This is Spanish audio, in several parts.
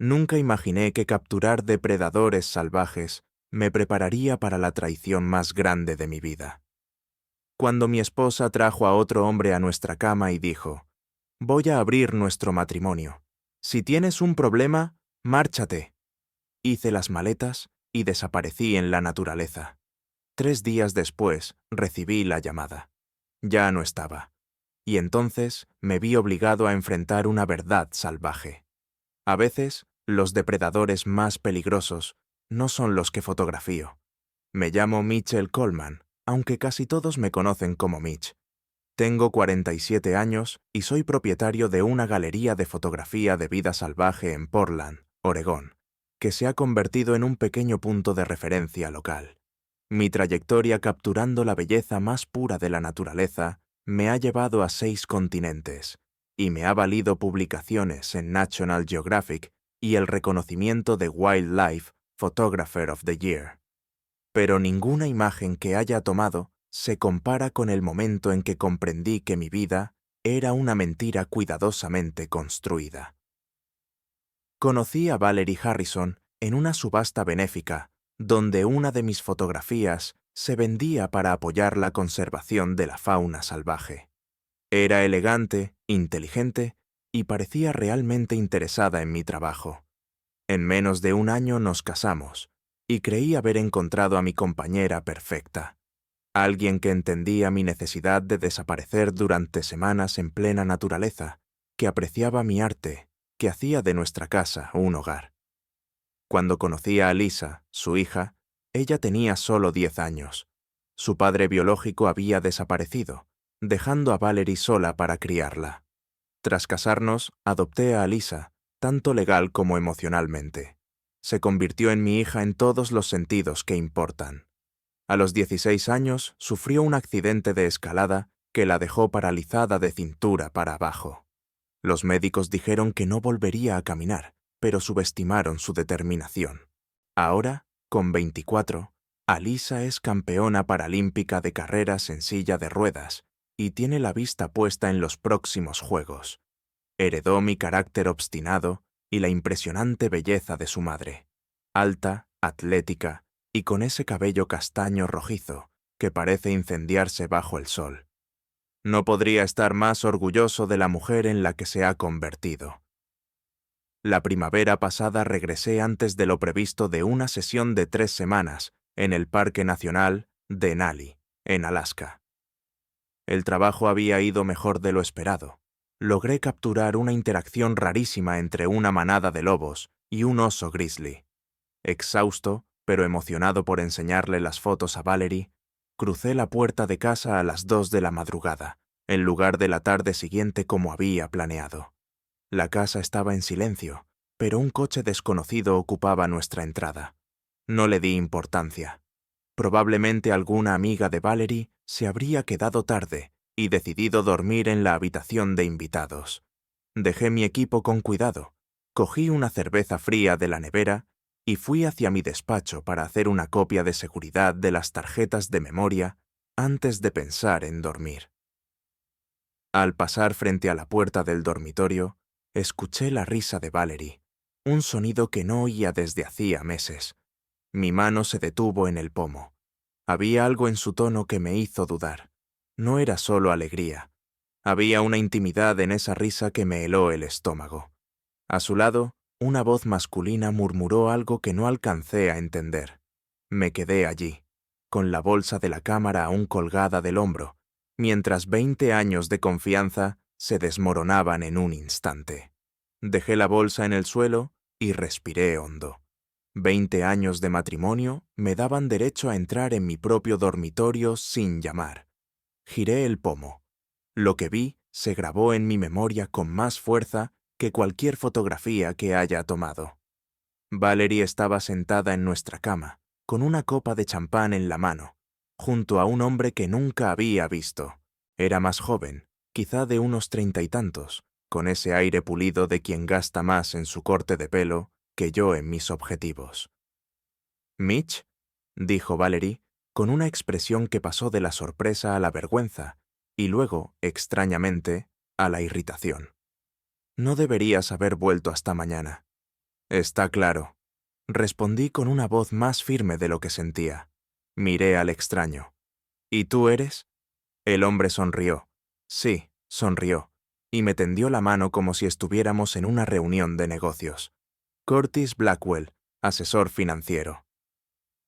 Nunca imaginé que capturar depredadores salvajes me prepararía para la traición más grande de mi vida. Cuando mi esposa trajo a otro hombre a nuestra cama y dijo, «Voy a abrir nuestro matrimonio. Si tienes un problema, márchate». Hice las maletas y desaparecí en la naturaleza. 3 días después recibí la llamada. Ya no estaba. Y entonces me vi obligado a enfrentar una verdad salvaje. A veces, los depredadores más peligrosos no son los que fotografío. Me llamo Mitchell Coleman, aunque casi todos me conocen como Mitch. Tengo 47 años y soy propietario de una galería de fotografía de vida salvaje en Portland, Oregón, que se ha convertido en un pequeño punto de referencia local. Mi trayectoria capturando la belleza más pura de la naturaleza me ha llevado a 6 continentes y me ha valido publicaciones en National Geographic y el reconocimiento de Wildlife Photographer of the Year. Pero ninguna imagen que haya tomado se compara con el momento en que comprendí que mi vida era una mentira cuidadosamente construida. Conocí a Valerie Harrison en una subasta benéfica, donde una de mis fotografías se vendía para apoyar la conservación de la fauna salvaje. Era elegante, inteligente y parecía realmente interesada en mi trabajo. En menos de un año nos casamos, y creí haber encontrado a mi compañera perfecta. Alguien que entendía mi necesidad de desaparecer durante semanas en plena naturaleza, que apreciaba mi arte, que hacía de nuestra casa un hogar. Cuando conocí a Lisa, su hija, ella tenía solo 10 años. Su padre biológico había desaparecido, dejando a Valerie sola para criarla. Tras casarnos, adopté a Lisa, tanto legal como emocionalmente. Se convirtió en mi hija en todos los sentidos que importan. A los 16 años sufrió un accidente de escalada que la dejó paralizada de cintura para abajo. Los médicos dijeron que no volvería a caminar, pero subestimaron su determinación. Ahora, con 24, Alisa es campeona paralímpica de carreras en silla de ruedas y tiene la vista puesta en los próximos Juegos. Heredó mi carácter obstinado y la impresionante belleza de su madre, alta, atlética y con ese cabello castaño rojizo que parece incendiarse bajo el sol. No podría estar más orgulloso de la mujer en la que se ha convertido. La primavera pasada regresé antes de lo previsto de una sesión de 3 semanas en el Parque Nacional Denali, en Alaska. El trabajo había ido mejor de lo esperado. Logré capturar una interacción rarísima entre una manada de lobos y un oso grizzly. Exhausto, pero emocionado por enseñarle las fotos a Valerie, crucé la puerta de casa a las 2 de la madrugada, en lugar de la tarde siguiente como había planeado. La casa estaba en silencio, pero un coche desconocido ocupaba nuestra entrada. No le di importancia. Probablemente alguna amiga de Valerie se habría quedado tarde y decidido dormir en la habitación de invitados. Dejé mi equipo con cuidado, cogí una cerveza fría de la nevera y fui hacia mi despacho para hacer una copia de seguridad de las tarjetas de memoria antes de pensar en dormir. Al pasar frente a la puerta del dormitorio, escuché la risa de Valerie, un sonido que no oía desde hacía meses. Mi mano se detuvo en el pomo. Había algo en su tono que me hizo dudar. No era solo alegría. Había una intimidad en esa risa que me heló el estómago. A su lado, una voz masculina murmuró algo que no alcancé a entender. Me quedé allí, con la bolsa de la cámara aún colgada del hombro, mientras 20 años de confianza se desmoronaban en un instante. Dejé la bolsa en el suelo y respiré hondo. 20 años de matrimonio me daban derecho a entrar en mi propio dormitorio sin llamar. Giré el pomo. Lo que vi se grabó en mi memoria con más fuerza que cualquier fotografía que haya tomado. Valerie estaba sentada en nuestra cama, con una copa de champán en la mano, junto a un hombre que nunca había visto. Era más joven, quizá de unos 30 y tantos, con ese aire pulido de quien gasta más en su corte de pelo que yo en mis objetivos. «¿Mitch?», dijo Valerie, con una expresión que pasó de la sorpresa a la vergüenza y luego, extrañamente, a la irritación. «No deberías haber vuelto hasta mañana». Está claro. Respondí con una voz más firme de lo que sentía. Miré al extraño. ¿Y tú eres? El hombre sonrió. Sí, sonrió, y me tendió la mano como si estuviéramos en una reunión de negocios. Curtis Blackwell, asesor financiero.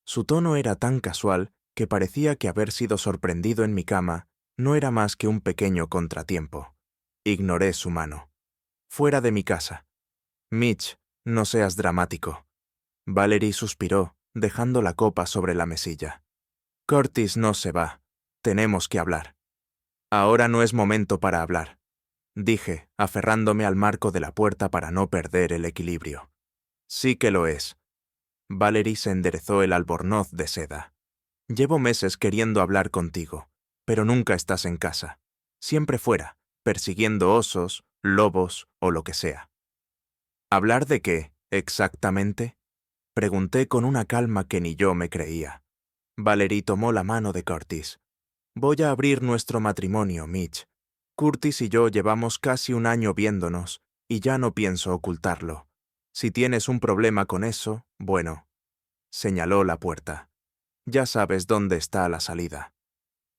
Su tono era tan casual que parecía que haber sido sorprendido en mi cama no era más que un pequeño contratiempo. Ignoré su mano. Fuera de mi casa. Mitch, no seas dramático. Valerie suspiró, dejando la copa sobre la mesilla. Curtis no se va. Tenemos que hablar. Ahora no es momento para hablar, dije, aferrándome al marco de la puerta para no perder el equilibrio. Sí que lo es. Valerie se enderezó el albornoz de seda. Llevo meses queriendo hablar contigo, pero nunca estás en casa. Siempre fuera, persiguiendo osos, lobos o lo que sea. ¿Hablar de qué, exactamente? Pregunté con una calma que ni yo me creía. Valerie tomó la mano de Curtis. Voy a abrir nuestro matrimonio, Mitch. Curtis y yo llevamos casi un año viéndonos, y ya no pienso ocultarlo. Si tienes un problema con eso, bueno. Señaló la puerta. Ya sabes dónde está la salida.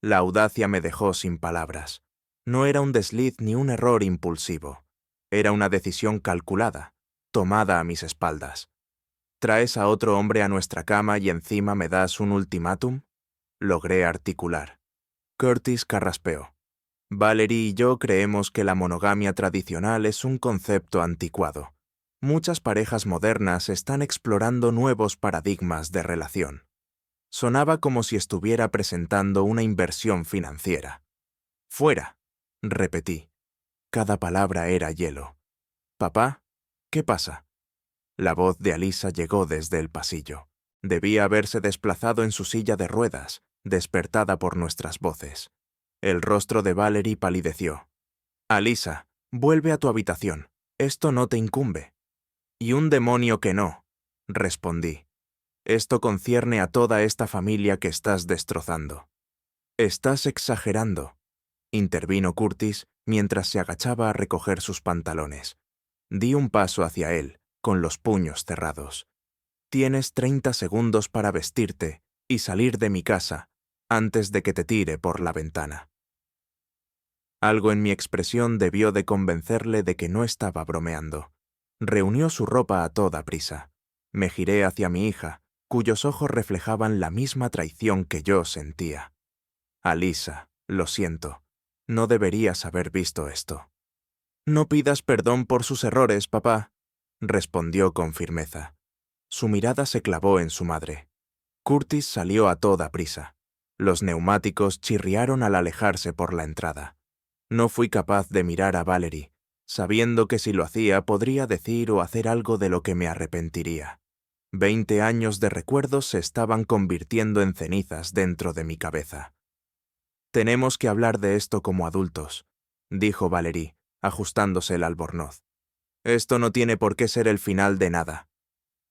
La audacia me dejó sin palabras. No era un desliz ni un error impulsivo. Era una decisión calculada, tomada a mis espaldas. ¿Traes a otro hombre a nuestra cama y encima me das un ultimátum? Logré articular. Curtis carraspeó. Valerie y yo creemos que la monogamia tradicional es un concepto anticuado. Muchas parejas modernas están explorando nuevos paradigmas de relación. Sonaba como si estuviera presentando una inversión financiera. Fuera, repetí. Cada palabra era hielo. Papá, ¿qué pasa? La voz de Alisa llegó desde el pasillo. Debía haberse desplazado en su silla de ruedas, despertada por nuestras voces. El rostro de Valerie palideció. Alisa, vuelve a tu habitación. Esto no te incumbe. Y un demonio que no, respondí. Esto concierne a toda esta familia que estás destrozando. Estás exagerando, intervino Curtis mientras se agachaba a recoger sus pantalones. Di un paso hacia él, con los puños cerrados. Tienes 30 segundos para vestirte y salir de mi casa antes de que te tire por la ventana. Algo en mi expresión debió de convencerle de que no estaba bromeando. Reunió su ropa a toda prisa. Me giré hacia mi hija, cuyos ojos reflejaban la misma traición que yo sentía. Alisa, lo siento. No deberías haber visto esto. No pidas perdón por sus errores, papá, respondió con firmeza. Su mirada se clavó en su madre. Curtis salió a toda prisa. Los neumáticos chirriaron al alejarse por la entrada. No fui capaz de mirar a Valerie, sabiendo que si lo hacía podría decir o hacer algo de lo que me arrepentiría. 20 años de recuerdos se estaban convirtiendo en cenizas dentro de mi cabeza. Tenemos que hablar de esto como adultos, dijo Valerie, ajustándose el albornoz. Esto no tiene por qué ser el final de nada.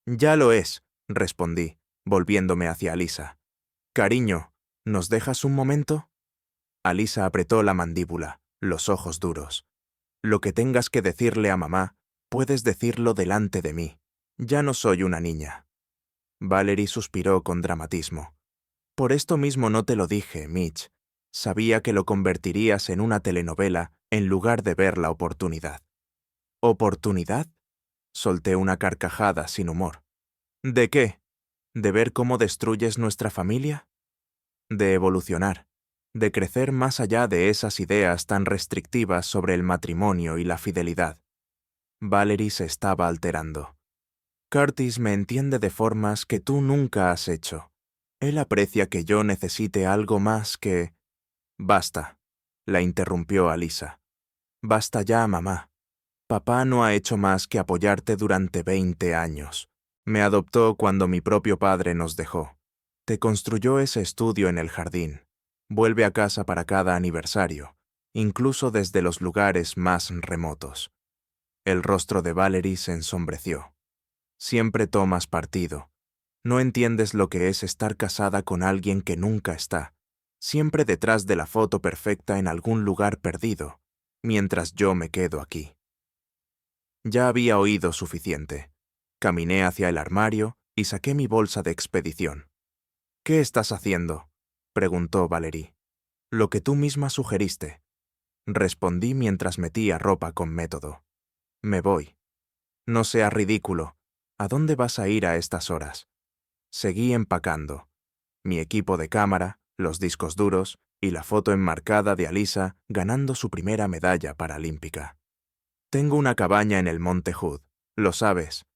Ya lo es, respondí, volviéndome hacia Alisa. Cariño, ¿nos dejas un momento? Alisa apretó la mandíbula, los ojos duros. Lo que tengas que decirle a mamá, puedes decirlo delante de mí. Ya no soy una niña. Valerie suspiró con dramatismo. Por esto mismo no te lo dije, Mitch. Sabía que lo convertirías en una telenovela en lugar de ver la oportunidad. ¿Oportunidad? Solté una carcajada sin humor. ¿De qué? ¿De ver cómo destruyes nuestra familia? De evolucionar, de crecer más allá de esas ideas tan restrictivas sobre el matrimonio y la fidelidad. Valerie se estaba alterando. Curtis me entiende de formas que tú nunca has hecho. Él aprecia que yo necesite algo más que... Basta, la interrumpió Alisa. Basta ya, mamá. Papá no ha hecho más que apoyarte durante 20 años. Me adoptó cuando mi propio padre nos dejó. Te construyó ese estudio en el jardín. Vuelve a casa para cada aniversario, incluso desde los lugares más remotos. El rostro de Valerie se ensombreció. Siempre tomas partido. No entiendes lo que es estar casada con alguien que nunca está, siempre detrás de la foto perfecta en algún lugar perdido, mientras yo me quedo aquí. Ya había oído suficiente. Caminé hacia el armario y saqué mi bolsa de expedición. «¿Qué estás haciendo?», preguntó Valerie. «Lo que tú misma sugeriste», respondí mientras metía ropa con método. «Me voy». «No seas ridículo. ¿A dónde vas a ir a estas horas?». Seguí empacando. Mi equipo de cámara, los discos duros y la foto enmarcada de Alisa ganando su primera medalla paralímpica. «Tengo una cabaña en el Monte Hood, lo sabes.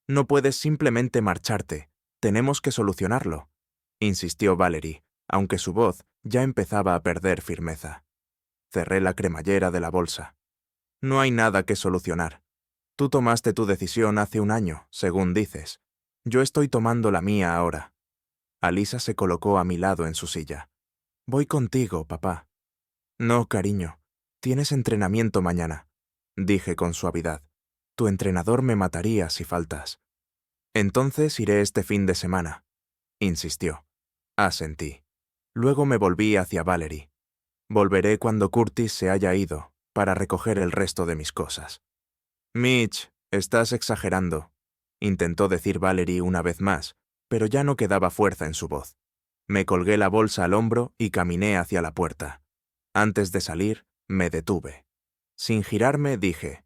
No puedes simplemente marcharte. Tenemos que solucionarlo», insistió Valerie, aunque su voz ya empezaba a perder firmeza. Cerré la cremallera de la bolsa. «No hay nada que solucionar. Tú tomaste tu decisión hace un año, según dices. Yo estoy tomando la mía ahora». Alisa se colocó a mi lado en su silla. «Voy contigo, papá». «No, cariño. Tienes entrenamiento mañana», dije con suavidad. «Tu entrenador me mataría si faltas». «Entonces iré este fin de semana», insistió. Asentí. Luego me volví hacia Valerie. «Volveré cuando Curtis se haya ido, para recoger el resto de mis cosas». «Mitch, estás exagerando», intentó decir Valerie una vez más, pero ya no quedaba fuerza en su voz. Me colgué la bolsa al hombro y caminé hacia la puerta. Antes de salir, me detuve. Sin girarme, dije: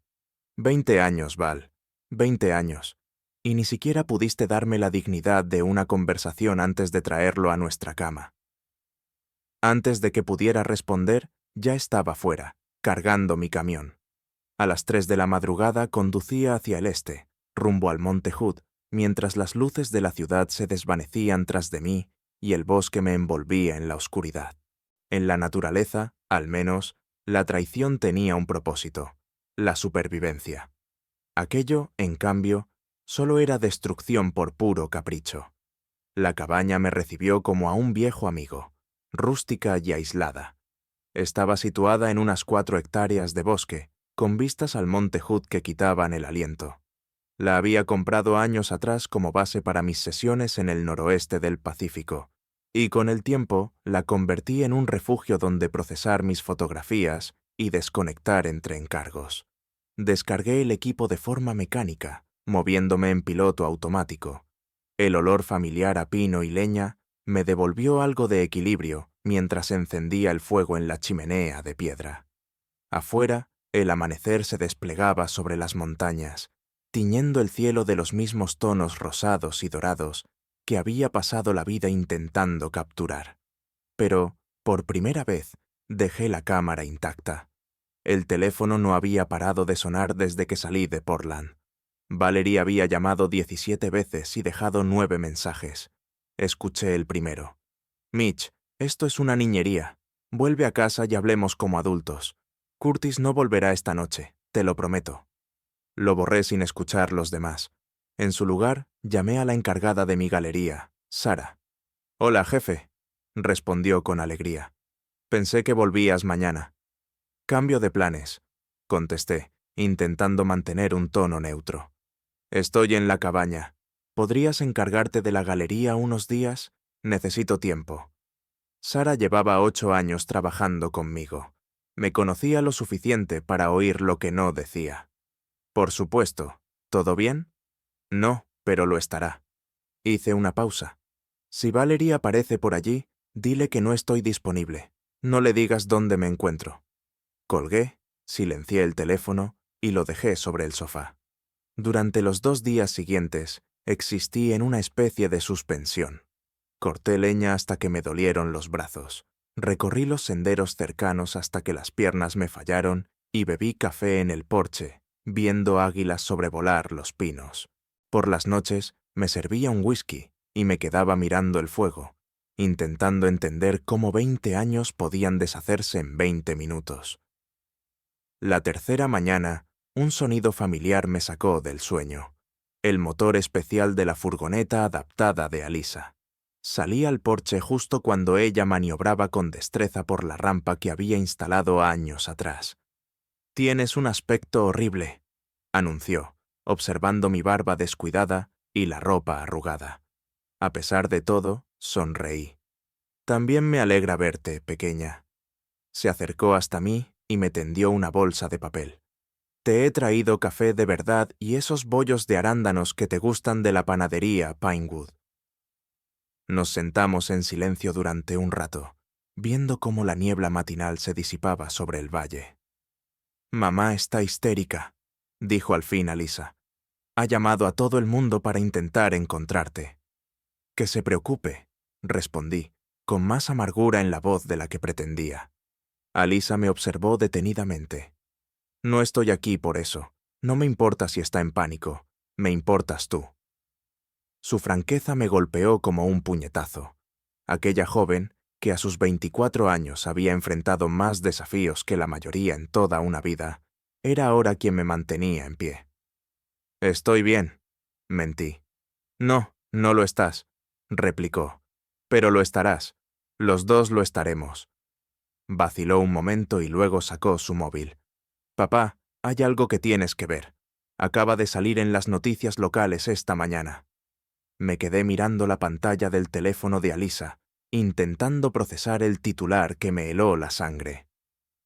20 años, Val. 20 años. Y ni siquiera pudiste darme la dignidad de una conversación antes de traerlo a nuestra cama». Antes de que pudiera responder, ya estaba fuera, cargando mi camión. A las 3 de la madrugada conducía hacia el este, rumbo al Monte Hood, mientras las luces de la ciudad se desvanecían tras de mí y el bosque me envolvía en la oscuridad. En la naturaleza, al menos, la traición tenía un propósito: la supervivencia. Aquello, en cambio, solo era destrucción por puro capricho. La cabaña me recibió como a un viejo amigo, rústica y aislada. Estaba situada en unas 4 hectáreas de bosque, con vistas al Monte Hood que quitaban el aliento. La había comprado años atrás como base para mis sesiones en el noroeste del Pacífico, y con el tiempo la convertí en un refugio donde procesar mis fotografías y desconectar entre encargos. Descargué el equipo de forma mecánica, moviéndome en piloto automático. El olor familiar a pino y leña me devolvió algo de equilibrio mientras encendía el fuego en la chimenea de piedra. Afuera, el amanecer se desplegaba sobre las montañas, tiñendo el cielo de los mismos tonos rosados y dorados que había pasado la vida intentando capturar. Pero, por primera vez, dejé la cámara intacta. El teléfono no había parado de sonar desde que salí de Portland. Valerie había llamado 17 veces y dejado 9 mensajes. Escuché el primero. «Mitch, esto es una niñería. Vuelve a casa y hablemos como adultos. Curtis no volverá esta noche, te lo prometo». Lo borré sin escuchar los demás. En su lugar, llamé a la encargada de mi galería, Sara. «Hola, jefe», respondió con alegría. «Pensé que volvías mañana». «Cambio de planes», contesté, intentando mantener un tono neutro. «Estoy en la cabaña. ¿Podrías encargarte de la galería unos días? Necesito tiempo». Sara llevaba 8 años trabajando conmigo. Me conocía lo suficiente para oír lo que no decía. «Por supuesto. ¿Todo bien?» «No, pero lo estará». Hice una pausa. «Si Valerie aparece por allí, dile que no estoy disponible. No le digas dónde me encuentro». Colgué, silencié el teléfono y lo dejé sobre el sofá. Durante los 2 días siguientes, existí en una especie de suspensión. Corté leña hasta que me dolieron los brazos. Recorrí los senderos cercanos hasta que las piernas me fallaron y bebí café en el porche, viendo águilas sobrevolar los pinos. Por las noches me servía un whisky y me quedaba mirando el fuego, intentando entender cómo 20 años podían deshacerse en 20 minutos. La tercera mañana, un sonido familiar me sacó del sueño. El motor especial de la furgoneta adaptada de Alisa. Salí al porche justo cuando ella maniobraba con destreza por la rampa que había instalado años atrás. «Tienes un aspecto horrible», anunció, observando mi barba descuidada y la ropa arrugada. A pesar de todo, sonreí. «También me alegra verte, pequeña». Se acercó hasta mí y me tendió una bolsa de papel. Te he traído café de verdad y esos bollos de arándanos que te gustan de la panadería Pinewood. Nos sentamos en silencio durante un rato, viendo cómo la niebla matinal se disipaba sobre el valle. Mamá está histérica, dijo al fin Alisa. Ha llamado a todo el mundo para intentar encontrarte. Que se preocupe, respondí, con más amargura en la voz de la que pretendía. Alisa me observó detenidamente. No estoy aquí por eso. No me importa si está en pánico. Me importas tú. Su franqueza me golpeó como un puñetazo. Aquella joven, que a sus 24 años había enfrentado más desafíos que la mayoría en toda una vida, era ahora quien me mantenía en pie. Estoy bien, mentí. No, no lo estás, replicó. Pero lo estarás. Los dos lo estaremos. Vaciló un momento y luego sacó su móvil. Papá, hay algo que tienes que ver. Acaba de salir en las noticias locales esta mañana. Me quedé mirando la pantalla del teléfono de Alisa, intentando procesar el titular que me heló la sangre.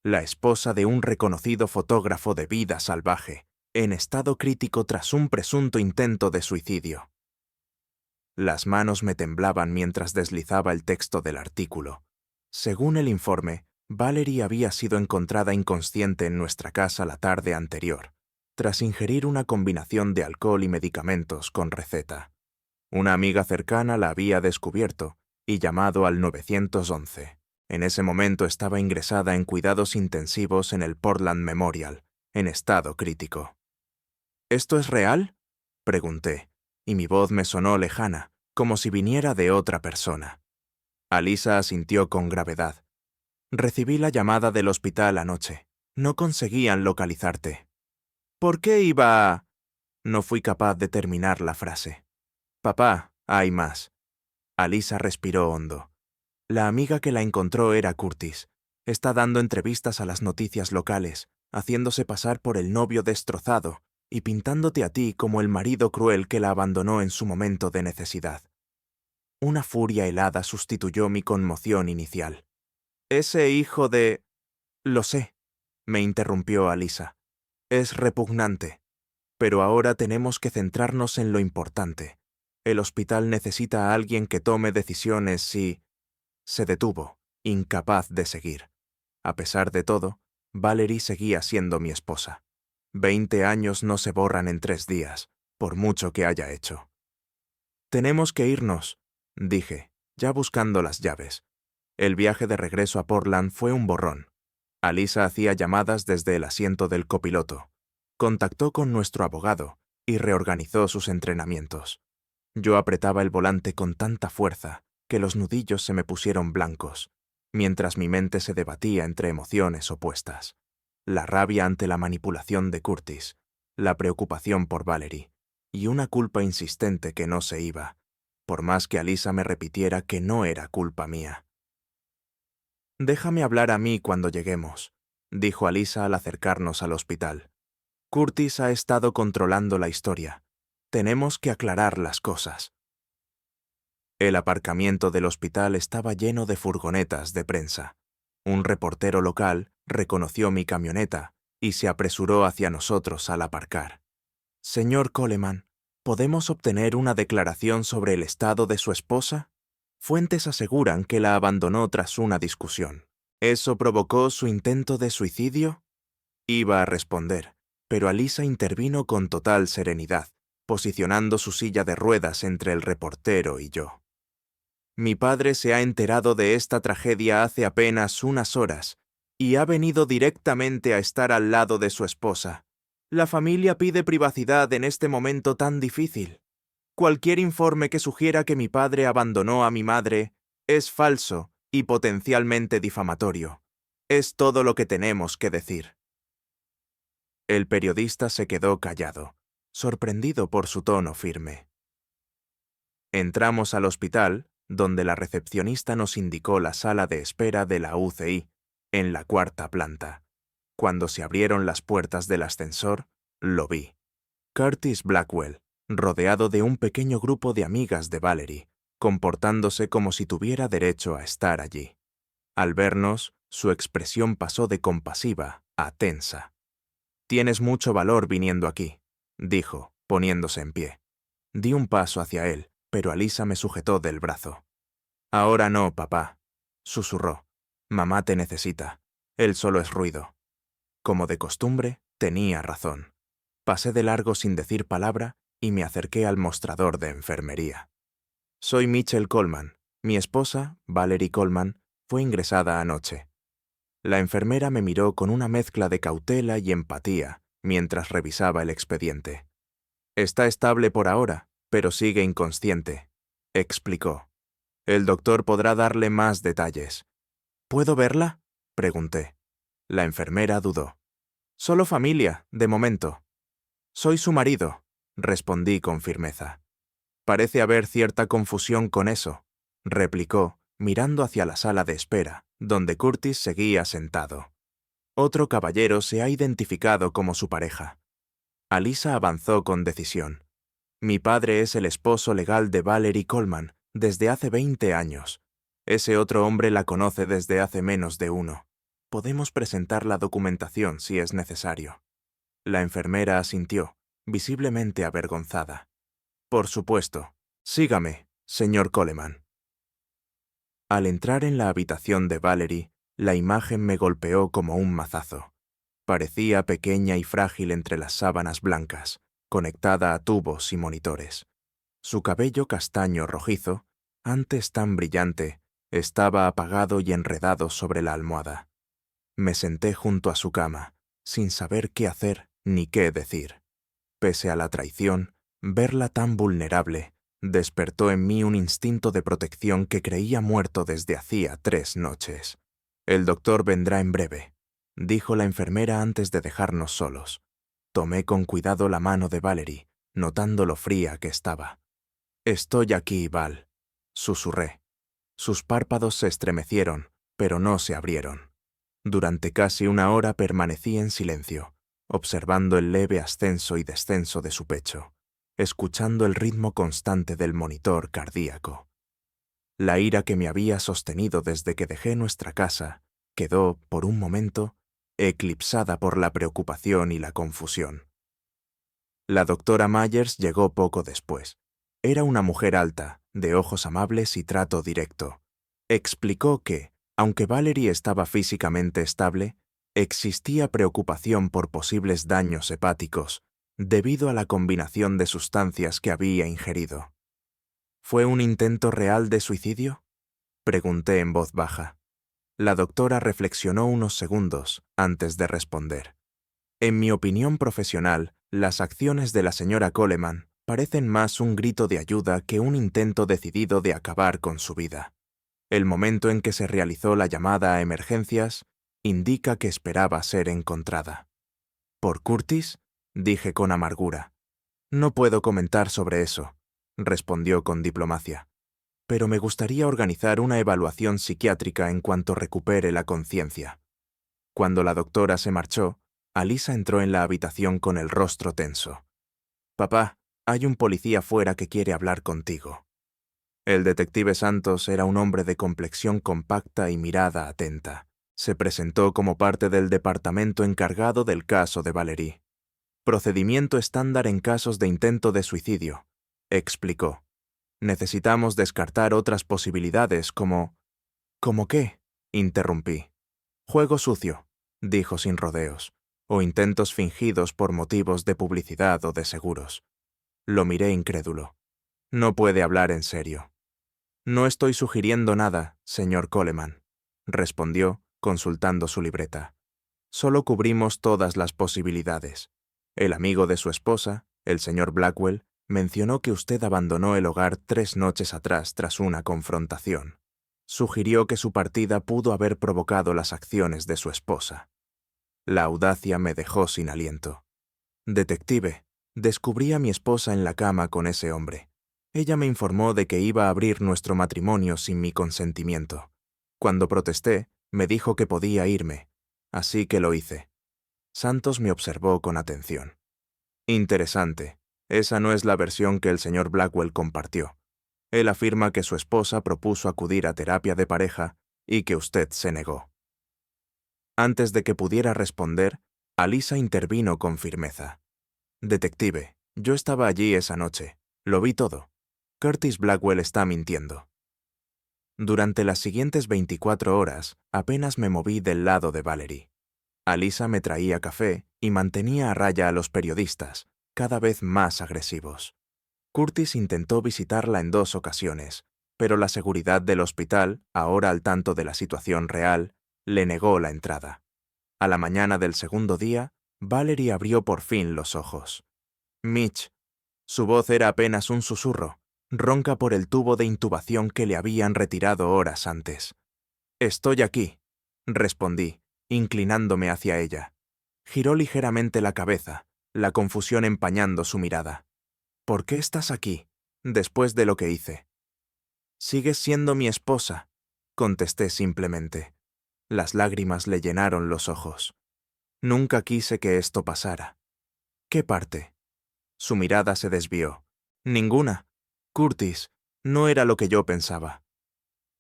La esposa de un reconocido fotógrafo de vida salvaje, en estado crítico tras un presunto intento de suicidio. Las manos me temblaban mientras deslizaba el texto del artículo. Según el informe, Valerie había sido encontrada inconsciente en nuestra casa la tarde anterior, tras ingerir una combinación de alcohol y medicamentos con receta. Una amiga cercana la había descubierto y llamado al 911. En ese momento estaba ingresada en cuidados intensivos en el Portland Memorial, en estado crítico. ¿Esto es real?, pregunté, y mi voz me sonó lejana, como si viniera de otra persona. Alisa asintió con gravedad. Recibí la llamada del hospital anoche. No conseguían localizarte. ¿Por qué iba a...? No fui capaz de terminar la frase. Papá, hay más. Alisa respiró hondo. La amiga que la encontró era Curtis. Está dando entrevistas a las noticias locales, haciéndose pasar por el novio destrozado y pintándote a ti como el marido cruel que la abandonó en su momento de necesidad. Una furia helada sustituyó mi conmoción inicial. Ese hijo de... Lo sé, me interrumpió Alisa. Es repugnante. Pero ahora tenemos que centrarnos en lo importante. El hospital necesita a alguien que tome decisiones y... Se detuvo, incapaz de seguir. A pesar de todo, Valerie seguía siendo mi esposa. 20 años no se borran en 3 días, por mucho que haya hecho. Tenemos que irnos, dije, ya buscando las llaves. El viaje de regreso a Portland fue un borrón. Alisa hacía llamadas desde el asiento del copiloto. Contactó con nuestro abogado y reorganizó sus entrenamientos. Yo apretaba el volante con tanta fuerza que los nudillos se me pusieron blancos, mientras mi mente se debatía entre emociones opuestas. La rabia ante la manipulación de Curtis, la preocupación por Valerie, y una culpa insistente que no se iba, por más que Alisa me repitiera que no era culpa mía. «Déjame hablar a mí cuando lleguemos», dijo Alisa al acercarnos al hospital. «Curtis ha estado controlando la historia. Tenemos que aclarar las cosas». El aparcamiento del hospital estaba lleno de furgonetas de prensa. Un reportero local reconoció mi camioneta y se apresuró hacia nosotros al aparcar. «Señor Coleman, ¿podemos obtener una declaración sobre el estado de su esposa?» Fuentes aseguran que la abandonó tras una discusión. ¿Eso provocó su intento de suicidio? Iba a responder, pero Alisa intervino con total serenidad, posicionando su silla de ruedas entre el reportero y yo. Mi padre se ha enterado de esta tragedia hace apenas unas horas y ha venido directamente a estar al lado de su esposa. La familia pide privacidad en este momento tan difícil. Cualquier informe que sugiera que mi padre abandonó a mi madre es falso y potencialmente difamatorio. Es todo lo que tenemos que decir. El periodista se quedó callado, sorprendido por su tono firme. Entramos al hospital, donde la recepcionista nos indicó la sala de espera de la UCI, en la 4ª planta. Cuando se abrieron las puertas del ascensor, lo vi. Curtis Blackwell, rodeado de un pequeño grupo de amigas de Valerie, comportándose como si tuviera derecho a estar allí. Al vernos, su expresión pasó de compasiva a tensa. Tienes mucho valor viniendo aquí, dijo, poniéndose en pie. Di un paso hacia él, pero Alisa me sujetó del brazo. Ahora no, papá, susurró. Mamá te necesita. Él solo es ruido. Como de costumbre, tenía razón. Pasé de largo sin decir palabra y me acerqué al mostrador de enfermería. Soy Mitchell Coleman. Mi esposa, Valerie Coleman, fue ingresada anoche. La enfermera me miró con una mezcla de cautela y empatía mientras revisaba el expediente. Está estable por ahora, pero sigue inconsciente, explicó. El doctor podrá darle más detalles. ¿Puedo verla?, pregunté. La enfermera dudó. Solo familia, de momento. Soy su marido, respondí con firmeza. Parece haber cierta confusión con eso, replicó, mirando hacia la sala de espera, donde Curtis seguía sentado. Otro caballero se ha identificado como su pareja. Alisa avanzó con decisión. Mi padre es el esposo legal de Valerie Coleman desde hace 20 años. Ese otro hombre la conoce desde hace menos de uno. Podemos presentar la documentación si es necesario. La enfermera asintió, visiblemente avergonzada. Por supuesto. Sígame, señor Coleman. Al entrar en la habitación de Valerie, la imagen me golpeó como un mazazo. Parecía pequeña y frágil entre las sábanas blancas, conectada a tubos y monitores. Su cabello castaño rojizo, antes tan brillante, estaba apagado y enredado sobre la almohada. Me senté junto a su cama, sin saber qué hacer ni qué decir. Pese a la traición, verla tan vulnerable despertó en mí un instinto de protección que creía muerto desde hacía 3 noches. El doctor vendrá en breve, dijo la enfermera antes de dejarnos solos. Tomé con cuidado la mano de Valerie, notando lo fría que estaba. Estoy aquí, Val, susurré. Sus párpados se estremecieron, pero no se abrieron. Durante casi 1 hora permanecí en silencio, observando el leve ascenso y descenso de su pecho, escuchando el ritmo constante del monitor cardíaco. La ira que me había sostenido desde que dejé nuestra casa quedó, por un momento, eclipsada por la preocupación y la confusión. La doctora Myers llegó poco después. Era una mujer alta, de ojos amables y trato directo. Explicó que, aunque Valerie estaba físicamente estable, existía preocupación por posibles daños hepáticos debido a la combinación de sustancias que había ingerido. ¿Fue un intento real de suicidio?, pregunté en voz baja. La doctora reflexionó unos segundos antes de responder. En mi opinión profesional, las acciones de la señora Coleman parecen más un grito de ayuda que un intento decidido de acabar con su vida. El momento en que se realizó la llamada a emergencias indica que esperaba ser encontrada. ¿Por Curtis?, dije con amargura. No puedo comentar sobre eso, respondió con diplomacia. Pero me gustaría organizar una evaluación psiquiátrica en cuanto recupere la conciencia. Cuando la doctora se marchó, Alisa entró en la habitación con el rostro tenso. Papá, hay un policía fuera que quiere hablar contigo. El detective Santos era un hombre de complexión compacta y mirada atenta. Se presentó como parte del departamento encargado del caso de Valerie. Procedimiento estándar en casos de intento de suicidio, explicó. Necesitamos descartar otras posibilidades como... ¿Cómo qué?, interrumpí. Juego sucio, dijo sin rodeos, o intentos fingidos por motivos de publicidad o de seguros. Lo miré incrédulo. No puede hablar en serio. No estoy sugiriendo nada, señor Coleman, respondió, consultando su libreta. Solo cubrimos todas las posibilidades. El amigo de su esposa, el señor Blackwell, mencionó que usted abandonó el hogar 3 noches atrás tras una confrontación. Sugirió que su partida pudo haber provocado las acciones de su esposa. La audacia me dejó sin aliento. Detective, descubrí a mi esposa en la cama con ese hombre. Ella me informó de que iba a abrir nuestro matrimonio sin mi consentimiento. Cuando protesté, me dijo que podía irme, así que lo hice. Santos me observó con atención. Interesante. Esa no es la versión que el señor Blackwell compartió. Él afirma que su esposa propuso acudir a terapia de pareja y que usted se negó. Antes de que pudiera responder, Alisa intervino con firmeza. Detective, yo estaba allí esa noche. Lo vi todo. Curtis Blackwell está mintiendo. Durante las siguientes 24 horas, apenas me moví del lado de Valerie. Alisa me traía café y mantenía a raya a los periodistas, cada vez más agresivos. Curtis intentó visitarla en 2 ocasiones, pero la seguridad del hospital, ahora al tanto de la situación real, le negó la entrada. A la mañana del segundo día, Valerie abrió por fin los ojos. Mitch. Su voz era apenas un susurro, ronca por el tubo de intubación que le habían retirado horas antes. «Estoy aquí», respondí, inclinándome hacia ella. Giró ligeramente la cabeza, la confusión empañando su mirada. «¿Por qué estás aquí, después de lo que hice?» «Sigues siendo mi esposa», contesté simplemente. Las lágrimas le llenaron los ojos. Nunca quise que esto pasara. ¿Qué parte? Su mirada se desvió. Ninguna. Curtis, no era lo que yo pensaba.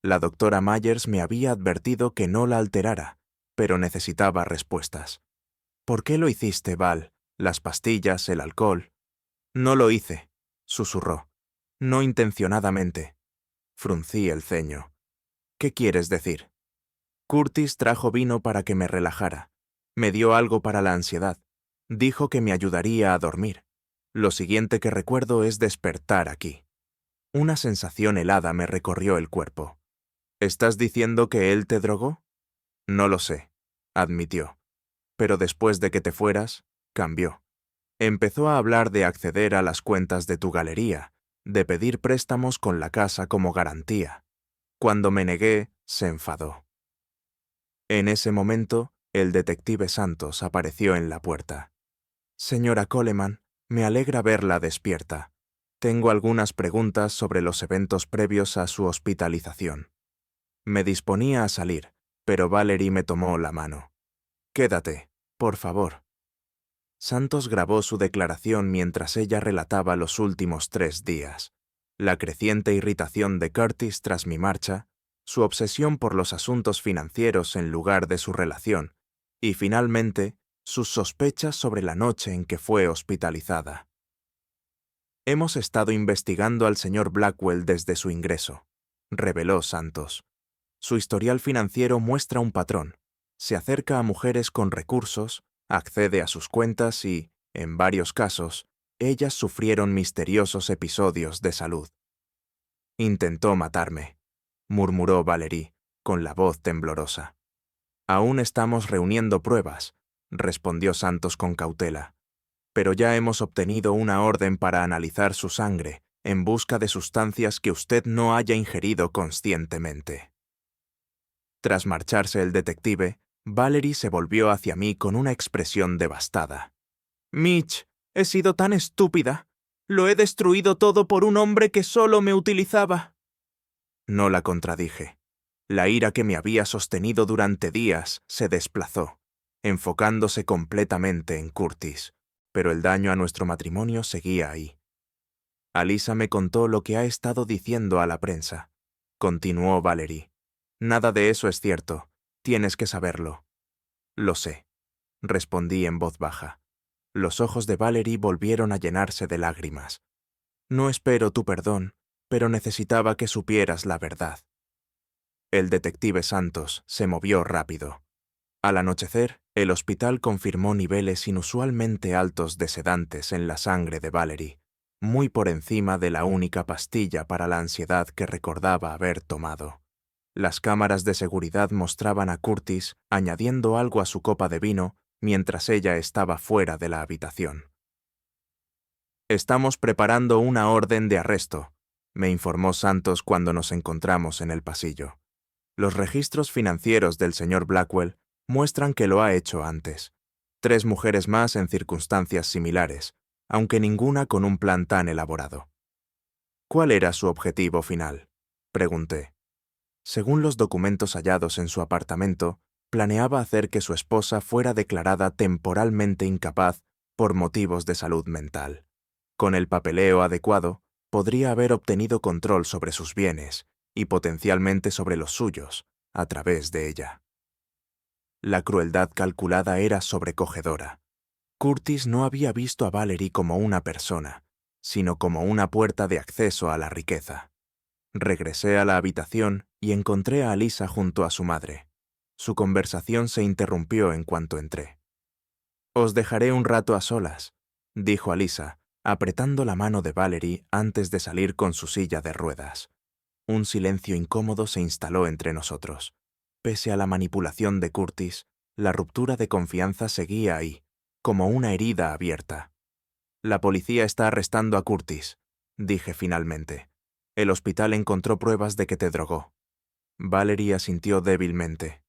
La doctora Myers me había advertido que no la alterara, pero necesitaba respuestas. ¿Por qué lo hiciste, Val? Las pastillas, el alcohol. No lo hice, susurró. No intencionadamente. Fruncí el ceño. ¿Qué quieres decir? Curtis trajo vino para que me relajara. Me dio algo para la ansiedad. Dijo que me ayudaría a dormir. Lo siguiente que recuerdo es despertar aquí. Una sensación helada me recorrió el cuerpo. ¿Estás diciendo que él te drogó? No lo sé, admitió. Pero después de que te fueras, cambió. Empezó a hablar de acceder a las cuentas de tu galería, de pedir préstamos con la casa como garantía. Cuando me negué, se enfadó. En ese momento, el detective Santos apareció en la puerta. Señora Coleman, me alegra verla despierta. Tengo algunas preguntas sobre los eventos previos a su hospitalización. Me disponía a salir, pero Valerie me tomó la mano. Quédate, por favor. Santos grabó su declaración mientras ella relataba los últimos 3 días. La creciente irritación de Curtis tras mi marcha, su obsesión por los asuntos financieros en lugar de su relación, y finalmente, sus sospechas sobre la noche en que fue hospitalizada. Hemos estado investigando al señor Blackwell desde su ingreso, reveló Santos. Su historial financiero muestra un patrón. Se acerca a mujeres con recursos, accede a sus cuentas y, en varios casos, ellas sufrieron misteriosos episodios de salud. Intentó matarme, murmuró Valerie, con la voz temblorosa. Aún estamos reuniendo pruebas, respondió Santos con cautela. Pero ya hemos obtenido una orden para analizar su sangre en busca de sustancias que usted no haya ingerido conscientemente. Tras marcharse el detective, Valerie se volvió hacia mí con una expresión devastada. «Mitch, he sido tan estúpida. Lo he destruido todo por un hombre que solo me utilizaba». No la contradije. La ira que me había sostenido durante días se desplazó, enfocándose completamente en Curtis, pero el daño a nuestro matrimonio seguía ahí. Alisa me contó lo que ha estado diciendo a la prensa. Continuó Valerie. Nada de eso es cierto. Tienes que saberlo. Lo sé, respondí en voz baja. Los ojos de Valerie volvieron a llenarse de lágrimas. No espero tu perdón, pero necesitaba que supieras la verdad. El detective Santos se movió rápido. Al anochecer, el hospital confirmó niveles inusualmente altos de sedantes en la sangre de Valerie, muy por encima de la única pastilla para la ansiedad que recordaba haber tomado. Las cámaras de seguridad mostraban a Curtis añadiendo algo a su copa de vino mientras ella estaba fuera de la habitación. «Estamos preparando una orden de arresto», me informó Santos cuando nos encontramos en el pasillo. Los registros financieros del señor Blackwell muestran que lo ha hecho antes. 3 mujeres más en circunstancias similares, aunque ninguna con un plan tan elaborado. ¿Cuál era su objetivo final?, pregunté. Según los documentos hallados en su apartamento, planeaba hacer que su esposa fuera declarada temporalmente incapaz por motivos de salud mental. Con el papeleo adecuado, podría haber obtenido control sobre sus bienes y potencialmente sobre los suyos, a través de ella. La crueldad calculada era sobrecogedora. Curtis no había visto a Valerie como una persona, sino como una puerta de acceso a la riqueza. Regresé a la habitación y encontré a Alyssa junto a su madre. Su conversación se interrumpió en cuanto entré. «Os dejaré un rato a solas», dijo Alyssa, apretando la mano de Valerie antes de salir con su silla de ruedas. Un silencio incómodo se instaló entre nosotros. Pese a la manipulación de Curtis, la ruptura de confianza seguía ahí, como una herida abierta. «La policía está arrestando a Curtis», dije finalmente. «El hospital encontró pruebas de que te drogó». Valerie asintió débilmente.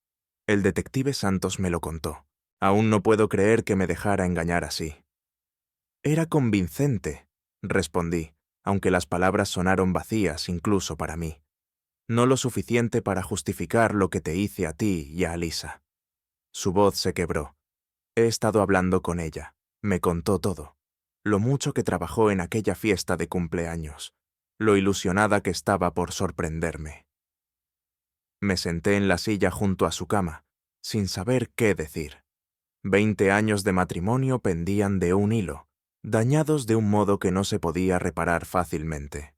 «El detective Santos me lo contó. Aún no puedo creer que me dejara engañar así». «Era convincente», respondí, aunque las palabras sonaron vacías incluso para mí. «No lo suficiente para justificar lo que te hice a ti y a Alyssa». Su voz se quebró. «He estado hablando con ella. Me contó todo. Lo mucho que trabajó en aquella fiesta de cumpleaños. Lo ilusionada que estaba por sorprenderme». Me senté en la silla junto a su cama, sin saber qué decir. 20 años de matrimonio pendían de un hilo, dañados de un modo que no se podía reparar fácilmente.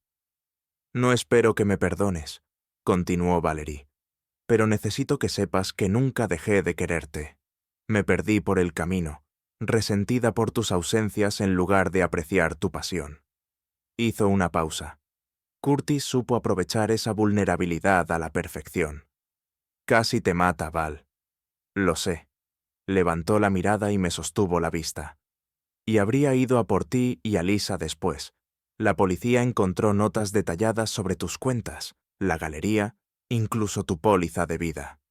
«No espero que me perdones», continuó Valerie, «pero necesito que sepas que nunca dejé de quererte. Me perdí por el camino, resentida por tus ausencias en lugar de apreciar tu pasión». Hizo una pausa. Curtis supo aprovechar esa vulnerabilidad a la perfección. «Casi te mata, Val». «Lo sé». Levantó la mirada y me sostuvo la vista. «Y habría ido a por ti y a Lisa después. La policía encontró notas detalladas sobre tus cuentas, la galería, incluso tu póliza de vida».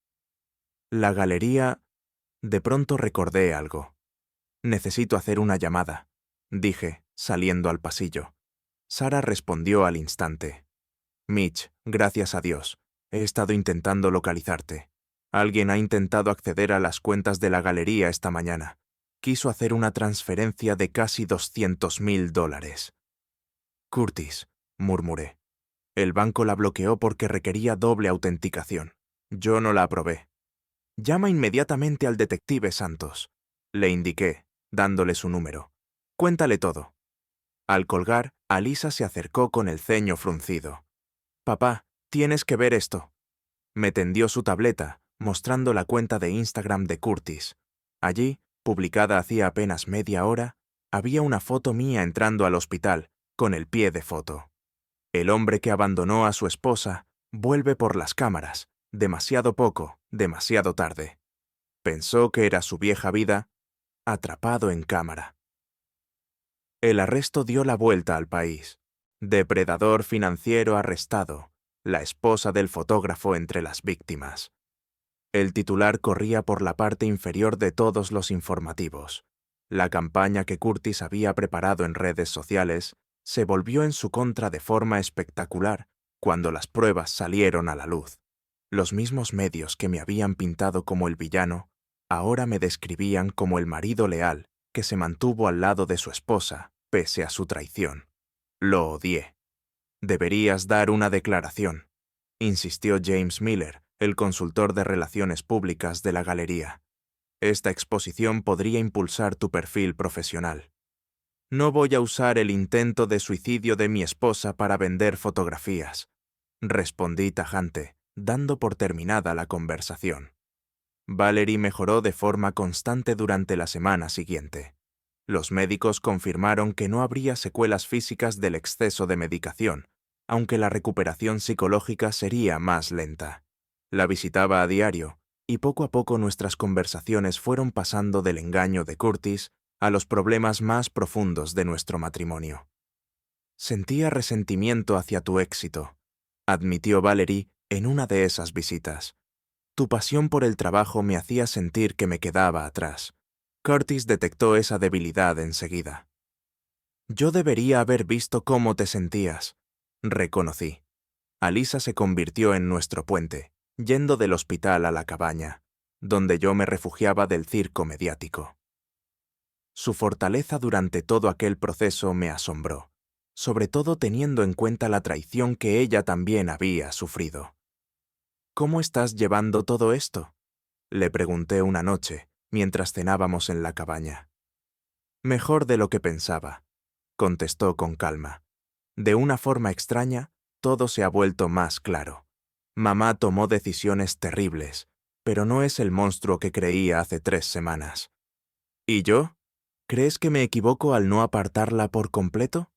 «La galería...» De pronto recordé algo. «Necesito hacer una llamada», dije, saliendo al pasillo. Sara respondió al instante. «Mitch, gracias a Dios. He estado intentando localizarte. Alguien ha intentado acceder a las cuentas de la galería esta mañana. Quiso hacer una transferencia de casi $200,000. «Curtis», murmuré. «El banco la bloqueó porque requería doble autenticación. Yo no la aprobé». «Llama inmediatamente al detective Santos», le indiqué, dándole su número. «Cuéntale todo». Al colgar, Alyssa se acercó con el ceño fruncido. «Papá, tienes que ver esto». Me tendió su tableta, mostrando la cuenta de Instagram de Curtis. Allí, publicada hacía apenas media hora, había una foto mía entrando al hospital, con el pie de foto. El hombre que abandonó a su esposa vuelve por las cámaras, demasiado poco, demasiado tarde. Pensó que era su vieja vida, atrapado en cámara. El arresto dio la vuelta al país. Depredador financiero arrestado, la esposa del fotógrafo entre las víctimas. El titular corría por la parte inferior de todos los informativos. La campaña que Curtis había preparado en redes sociales se volvió en su contra de forma espectacular cuando las pruebas salieron a la luz. Los mismos medios que me habían pintado como el villano, ahora me describían como el marido leal que se mantuvo al lado de su esposa, pese a su traición. Lo odié. «Deberías dar una declaración», insistió James Miller, el consultor de relaciones públicas de la galería. «Esta exposición podría impulsar tu perfil profesional». «No voy a usar el intento de suicidio de mi esposa para vender fotografías», respondí tajante, dando por terminada la conversación. Valerie mejoró de forma constante durante la semana siguiente. Los médicos confirmaron que no habría secuelas físicas del exceso de medicación, aunque la recuperación psicológica sería más lenta. La visitaba a diario, y poco a poco nuestras conversaciones fueron pasando del engaño de Curtis a los problemas más profundos de nuestro matrimonio. «Sentía resentimiento hacia tu éxito», admitió Valerie en una de esas visitas. «Tu pasión por el trabajo me hacía sentir que me quedaba atrás». Curtis detectó esa debilidad enseguida. «Yo debería haber visto cómo te sentías», reconocí. Alyssa se convirtió en nuestro puente, yendo del hospital a la cabaña, donde yo me refugiaba del circo mediático. Su fortaleza durante todo aquel proceso me asombró, sobre todo teniendo en cuenta la traición que ella también había sufrido. «¿Cómo estás llevando todo esto?», Le pregunté una noche, mientras cenábamos en la cabaña. Mejor de lo que pensaba, contestó con calma. De una forma extraña, todo se ha vuelto más claro. Mamá tomó decisiones terribles, pero no es el monstruo que creía hace 3 semanas. ¿Y yo? ¿Crees que me equivoco al no apartarla por completo?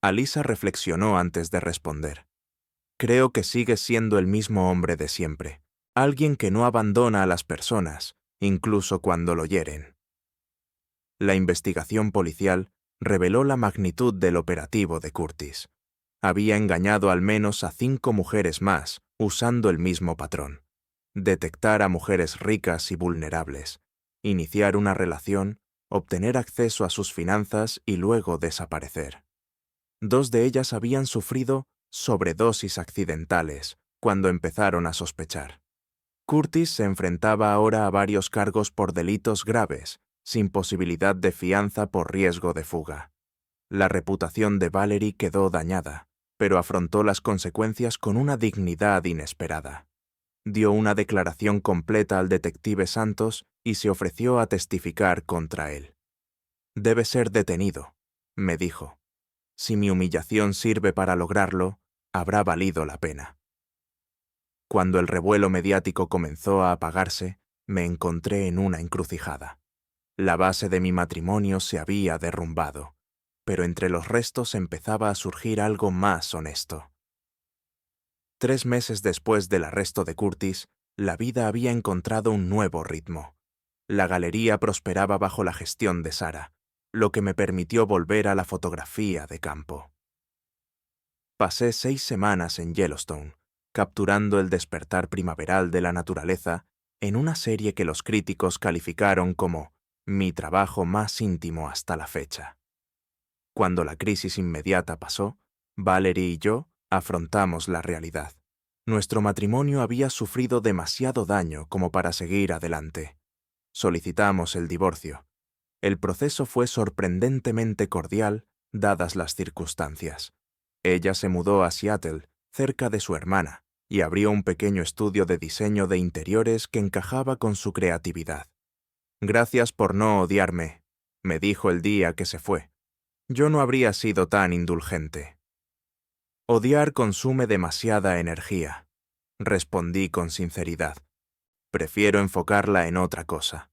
Alisa reflexionó antes de responder. Creo que sigues siendo el mismo hombre de siempre, alguien que no abandona a las personas, incluso cuando lo hieren. La investigación policial reveló la magnitud del operativo de Curtis. Había engañado al menos a 5 mujeres más, usando el mismo patrón. Detectar a mujeres ricas y vulnerables, iniciar una relación, obtener acceso a sus finanzas y luego desaparecer. 2 de ellas habían sufrido sobredosis accidentales cuando empezaron a sospechar. Curtis se enfrentaba ahora a varios cargos por delitos graves, sin posibilidad de fianza por riesgo de fuga. La reputación de Valerie quedó dañada, pero afrontó las consecuencias con una dignidad inesperada. Dio una declaración completa al detective Santos y se ofreció a testificar contra él. «Debe ser detenido», me dijo. «Si mi humillación sirve para lograrlo, habrá valido la pena». Cuando el revuelo mediático comenzó a apagarse, me encontré en una encrucijada. La base de mi matrimonio se había derrumbado, pero entre los restos empezaba a surgir algo más honesto. 3 meses después del arresto de Curtis, la vida había encontrado un nuevo ritmo. La galería prosperaba bajo la gestión de Sara, lo que me permitió volver a la fotografía de campo. Pasé 6 semanas en Yellowstone, capturando el despertar primaveral de la naturaleza en una serie que los críticos calificaron como mi trabajo más íntimo hasta la fecha. Cuando la crisis inmediata pasó, Valerie y yo afrontamos la realidad. Nuestro matrimonio había sufrido demasiado daño como para seguir adelante. Solicitamos el divorcio. El proceso fue sorprendentemente cordial, dadas las circunstancias. Ella se mudó a Seattle, cerca de su hermana, y abrió un pequeño estudio de diseño de interiores que encajaba con su creatividad. «Gracias por no odiarme», me dijo el día que se fue. Yo no habría sido tan indulgente. «Odiar consume demasiada energía», respondí con sinceridad. «Prefiero enfocarla en otra cosa».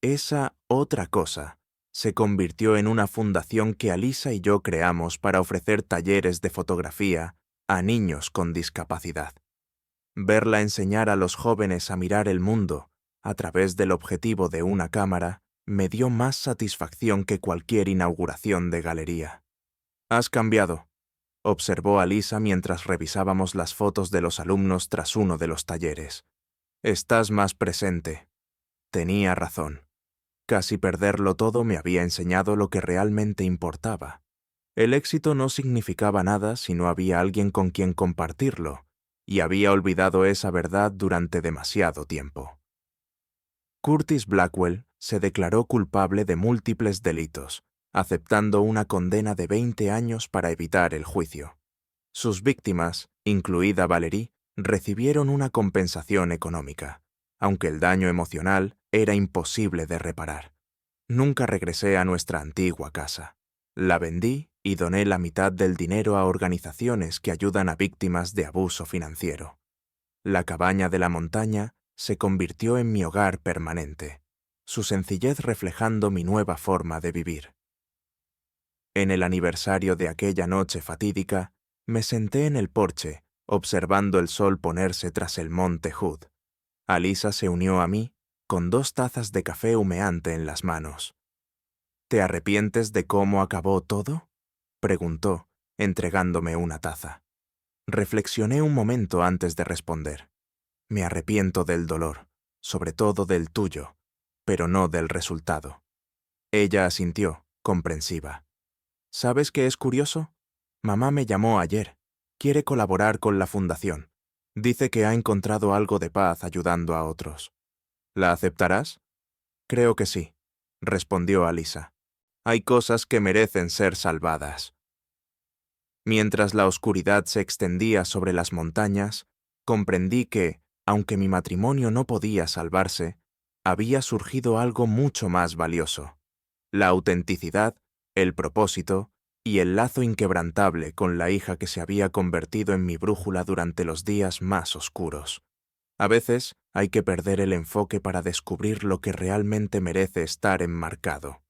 Esa otra cosa se convirtió en una fundación que Alisa y yo creamos para ofrecer talleres de fotografía a niños con discapacidad. Verla enseñar a los jóvenes a mirar el mundo a través del objetivo de una cámara me dio más satisfacción que cualquier inauguración de galería. «Has cambiado», observó Alisa mientras revisábamos las fotos de los alumnos tras uno de los talleres. «Estás más presente». Tenía razón. Casi perderlo todo me había enseñado lo que realmente importaba. El éxito no significaba nada si no había alguien con quien compartirlo, y había olvidado esa verdad durante demasiado tiempo. Curtis Blackwell se declaró culpable de múltiples delitos, aceptando una condena de 20 años para evitar el juicio. Sus víctimas, incluida Valerie, recibieron una compensación económica, aunque el daño emocional era imposible de reparar. Nunca regresé a nuestra antigua casa. La vendí y doné la mitad del dinero a organizaciones que ayudan a víctimas de abuso financiero. La cabaña de la montaña se convirtió en mi hogar permanente, su sencillez reflejando mi nueva forma de vivir. En el aniversario de aquella noche fatídica, me senté en el porche, observando el sol ponerse tras el monte Hood. Alisa se unió a mí, con 2 tazas de café humeante en las manos. «¿Te arrepientes de cómo acabó todo?», preguntó, entregándome una taza. Reflexioné un momento antes de responder. «Me arrepiento del dolor, sobre todo del tuyo, pero no del resultado». Ella asintió, comprensiva. «¿Sabes qué es curioso? Mamá me llamó ayer. Quiere colaborar con la fundación. Dice que ha encontrado algo de paz ayudando a otros. ¿La aceptarás?» «Creo que sí», respondió Alisa. «Hay cosas que merecen ser salvadas». Mientras la oscuridad se extendía sobre las montañas, comprendí que, aunque mi matrimonio no podía salvarse, había surgido algo mucho más valioso: la autenticidad, el propósito y el lazo inquebrantable con la hija que se había convertido en mi brújula durante los días más oscuros. A veces hay que perder el enfoque para descubrir lo que realmente merece estar enmarcado.